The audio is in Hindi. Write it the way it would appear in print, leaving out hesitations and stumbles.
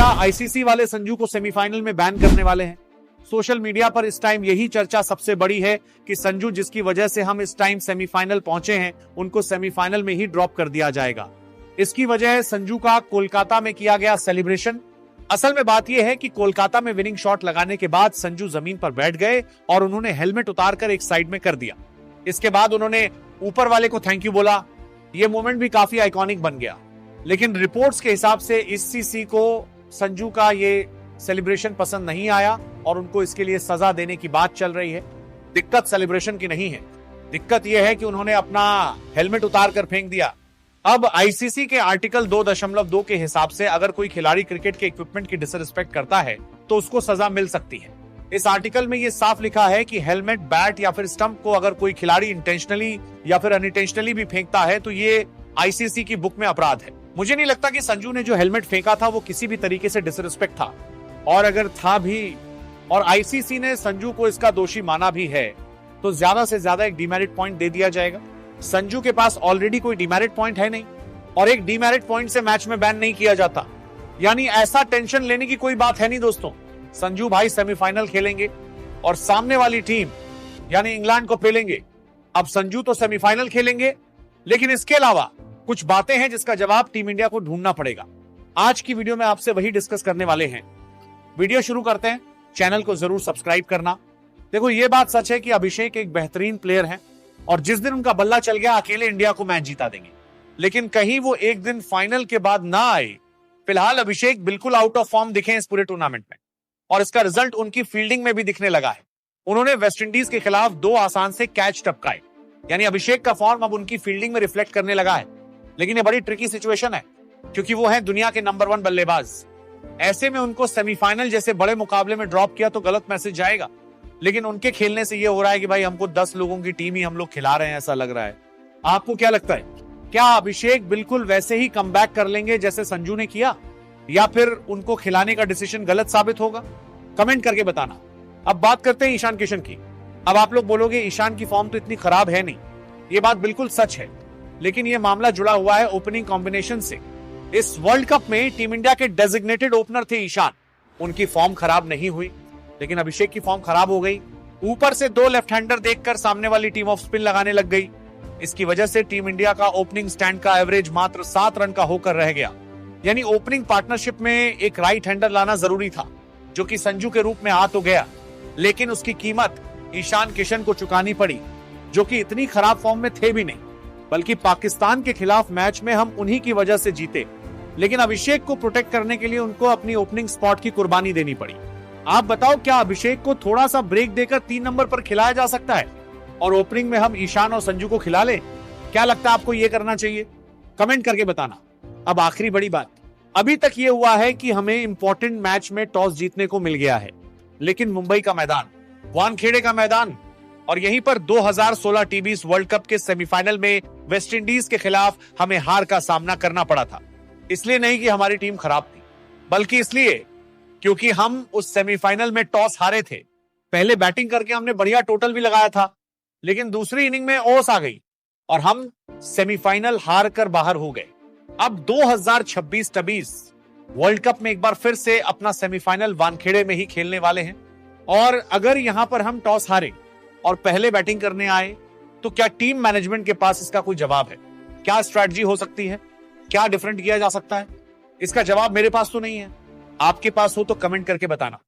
क्या आईसीसी वाले संजू को सेमीफाइनल में बैन करने वाले हैं? सोशल मीडिया पर इस टाइम यही चर्चा सबसे बड़ी है कि संजू जिसकी वजह से हम इस टाइम सेमीफाइनल पहुंचे हैं, उनको सेमीफाइनल में ही ड्रॉप कर दिया जाएगा। इसकी वजह है संजू का कोलकाता में किया गया सेलिब्रेशन। असल में बात यह है कि कोलकाता में विनिंग शॉट लगाने के बाद संजू जमीन पर बैठ गए और उन्होंने हेलमेट उतारकर एक साइड में कर दिया। इसके बाद उन्होंने ऊपर वाले को थैंक यू बोला। यह मोमेंट भी काफी आइकॉनिक बन गया। लेकिन रिपोर्ट्स के हिसाब से ICC को संजू का ये सेलिब्रेशन पसंद नहीं आया और उनको इसके लिए सजा देने की बात चल रही है। दिक्कत सेलिब्रेशन की नहीं है, दिक्कत यह है कि उन्होंने अपना हेलमेट उतार कर फेंक दिया। अब ICC के आर्टिकल 2.2 के हिसाब से अगर कोई खिलाड़ी क्रिकेट के इक्विपमेंट की डिसरिस्पेक्ट करता है तो उसको सजा मिल सकती है। इस आर्टिकल में यह साफ लिखा है कि हेलमेट, बैट या फिर स्टंप को अगर कोई खिलाड़ी इंटेंशनली या फिर अनइंटेंशनली भी फेंकता है तो ये ICC की बुक में अपराध है। मुझे नहीं लगता कि संजू ने जो हेलमेट फेंका था वो किसी भी तरीके से डिसरिस्पेक्ट था, और अगर था भी और ICC ने संजू को इसका दोषी माना भी है तो ज्यादा से ज्यादा एक डीमेरिट पॉइंट दे दिया जाएगा। संजू के पास ऑलरेडी कोई डीमेरिट पॉइंट है नहीं और एक डीमेरिट पॉइंट से मैच में बैन नहीं किया जाता, यानी ऐसा टेंशन लेने की कोई बात है नहीं दोस्तों। संजू भाई सेमीफाइनल खेलेंगे और सामने वाली टीम यानी इंग्लैंड को पेलेंगे। अब संजू तो सेमीफाइनल खेलेंगे, लेकिन इसके अलावा कुछ बातें हैं जिसका जवाब टीम इंडिया को ढूंढना पड़ेगा। आज की वीडियो में आपसे वही डिस्कस करने वाले हैं। वीडियो शुरू करते हैं, चैनल को जरूर सब्सक्राइब करना। देखो ये बात सच है कि अभिषेक एक बेहतरीन प्लेयर हैं और जिस दिन उनका बल्ला चल गया अकेले इंडिया को मैच जीता देंगे, लेकिन कहीं वो एक दिन फाइनल के बाद ना आए। फिलहाल अभिषेक बिल्कुल आउट ऑफ फॉर्म दिखे इस पूरे टूर्नामेंट में और इसका रिजल्ट उनकी फील्डिंग में भी दिखने लगा है। उन्होंने वेस्टइंडीज के खिलाफ 2 आसान से कैच टपकाए, यानी अभिषेक का फॉर्म अब उनकी फील्डिंग में रिफ्लेक्ट करने लगा है। लेकिन ये बड़ी ट्रिकी सिचुएशन है क्योंकि वो है दुनिया के नंबर 1 बल्लेबाज। ऐसे में उनको सेमीफाइनल जैसे बड़े मुकाबले में ड्रॉप किया तो गलत मैसेज जाएगा, लेकिन उनके खेलने से ये हो रहा है कि भाई हमको 10 लोगों की टीम ही हम लोग खिला रहे हैं, ऐसा लग रहा है। आपको क्या लगता है, क्या अभिषेक बिल्कुल वैसे ही कमबैक कर लेंगे जैसे संजू ने किया, या फिर उनको खिलाने का डिसीजन गलत साबित होगा? कमेंट करके बताना। अब बात करते हैं ईशान किशन की। अब आप लोग बोलोगे ईशान की फॉर्म तो इतनी खराब है नहीं, ये बात बिल्कुल सच है, लेकिन ये मामला जुड़ा हुआ है ओपनिंग कॉम्बिनेशन से। इस वर्ल्ड कप में टीम इंडिया के डेजिग्नेटेड ओपनर थे ईशान, उनकी फॉर्म खराब नहीं हुई, लेकिन अभिषेक की फॉर्म खराब हो गई। ऊपर से 2 लेफ्ट हैंडर देखकर सामने वाली टीम ऑफ स्पिन लगाने लग गई। इसकी वजह से टीम इंडिया का ओपनिंग स्टैंड का एवरेज मात्र 7 रन का होकर रह गया। यानी ओपनिंग पार्टनरशिप में एक राइट हैंडर लाना जरूरी था, जो कि संजू के रूप में आ तो गया, लेकिन उसकी कीमत ईशान किशन को चुकानी पड़ी, जो कि इतनी खराब फॉर्म में थे भी नहीं, बल्कि पाकिस्तान के खिलाफ मैच में हम उन्हीं की वजह से जीते। लेकिन अभिषेक को प्रोटेक्ट करने के लिए उनको अपनी ओपनिंग स्पॉट की कुर्बानी देनी पड़ी। आप बताओ, क्या अभिषेक को थोड़ा सा ब्रेक देकर 3 नंबर पर खिलाया जा सकता है और ओपनिंग में हम ईशान और संजू को खिला ले? क्या लगता है आपको ये करना चाहिए? कमेंट करके बताना। अब आखिरी बड़ी बात, अभी तक ये हुआ है कि हमें इंपॉर्टेंट मैच में टॉस जीतने को मिल गया है, लेकिन मुंबई का मैदान, वानखेड़े का मैदान, और यहीं पर 2016 टी20 वर्ल्ड कप के सेमीफाइनल में वेस्टइंडीज के खिलाफ हमें हार का सामना करना पड़ा था। इसलिए नहीं कि हमारी टीम खराब थी, बल्कि इसलिए क्योंकि हम उस सेमीफाइनल में टॉस हारे थे। पहले बैटिंग करके हमने बढ़िया टोटल भी लगाया था, लेकिन दूसरी इनिंग में ओस आ गई और हम सेमीफाइनल हार कर बाहर हो गए। अब 2026-28 वर्ल्ड कप में एक बार फिर से अपना सेमीफाइनल वानखेड़े में ही खेलने वाले हैं, और अगर यहां पर हम टॉस हारे और पहले बैटिंग करने आए तो क्या टीम मैनेजमेंट के पास इसका कोई जवाब है? क्या स्ट्रैटेजी हो सकती है? क्या डिफरेंट किया जा सकता है? इसका जवाब मेरे पास तो नहीं है। आपके पास हो तो कमेंट करके बताना।